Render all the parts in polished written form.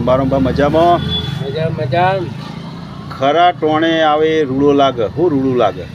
અંબારંબા મજામાં મજા મજા ખરા ટોણે આવે રૂડો લાગે હું રૂડું લાગે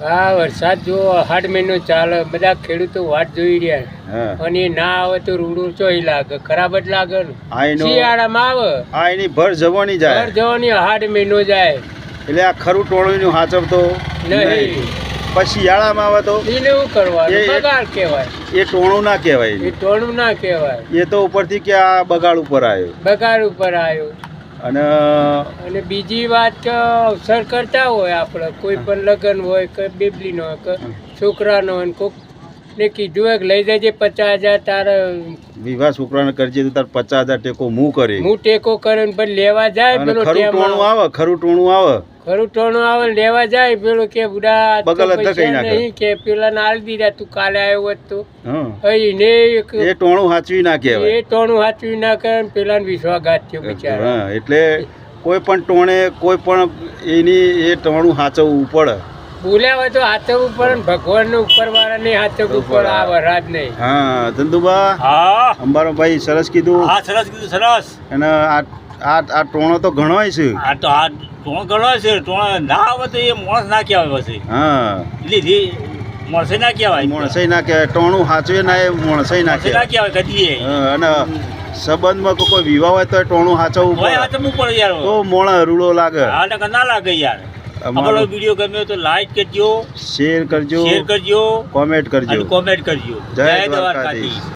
આ વરસાદ જો 8 મહિનો ચાલે બધા ખેડૂતો વાટ જોઈ રહ્યા હા અને એ ના આવે તો રૂડું ચોઈ લાગે ખરાબ જ લાગે ને. આ એનો શિયાળામાં આવે આ એની ભર જવાની જાય ઘર જવાની 8 મહિનો જાય એટલે આ ખરું ટોળું હાચવતો નહીં. પછી શિયાળામાં આવે તો એને શું કરવાનું? એ- બગાડ કહેવાય. એ ટોણું ના કહેવાય એ ટોણું ના કહેવાય, એ તો ઉપરથી કે આ બગાડ ઉપર આવ્યો બગાડ ઉપર આવ્યો. અને અને બીજી વાત કે અવસર કરતા હોય આપણે કોઈ પણ લગ્ન હોય કે બેબલીનો હોય કે છોકરાનો હોય ને કોક ને કીધું હોય કે લઈ જજે 50,000 તારે વિવાહ છોકરાને કરજે તો તાર 50,000 ટેકો મું કરે હું ટેકો કરે ને પછી લેવા જાય અને પેલો ખરું ટોણું આવે ખરું ટોણું આવે ખરું ટોણું આવે ને લેવા જાય પેલો કે બુડા આ તો બગલ જ ધકેઈ પૈસા નાખે. નહીં કે પેલા ને આલી દીધા તું કાલે આવ્યો હોત તો હા એને એક એ ટોણું હાચવી ના કહેવાય એ ટોણું હાચવી ના કરે ને પેલા ને વિશ્વાસઘાત થયો બિચારા. હા એટલે કોઈ પણ ટોણે કોઈ પણ એની એ ટોણું હાચવવું પડે બોલ્યા હોય તો હાથવું પડે ને ભગવાન ને ઉપર વાળા ને હાથવું પડે આ વરાજ નહીં. હા ધંધુબા હા અંબારો ભાઈ સરસ કીધું હા સરસ કીધું સરસ. અને આ આ આ ટોણો તો ઘણોય છે આ તો આ ટોણ ગણો છે. ટોણ ના આવે તો એ માણસ ના કહેવાય પછી. હા એટલે માણસે ના કહેવાય. મોણસાઈ ના કહેવાય ટોણું હાચવે ના એ મોણસાઈ ના માણસે ના કહેવાય કહેવાય કદીએ. હા, અને સંબંધમાં કોઈ કોઈ વિવાહ હોય તો ટોણું હાચવવું કોઈ પડે હાથમાં પડે યાર. તો મોણ રૂડો લાગે આ ટકા ના લાગે યાર. અમારો અમારો વિડીયો ગમ્યો તો લાઈક કરજો, શેર કરજો શેર કરજો કોમેન્ટ કરજો અને કોમેન્ટ કરજો. જય જય દ્વારકાધીશ. દ્વારકાધીશ.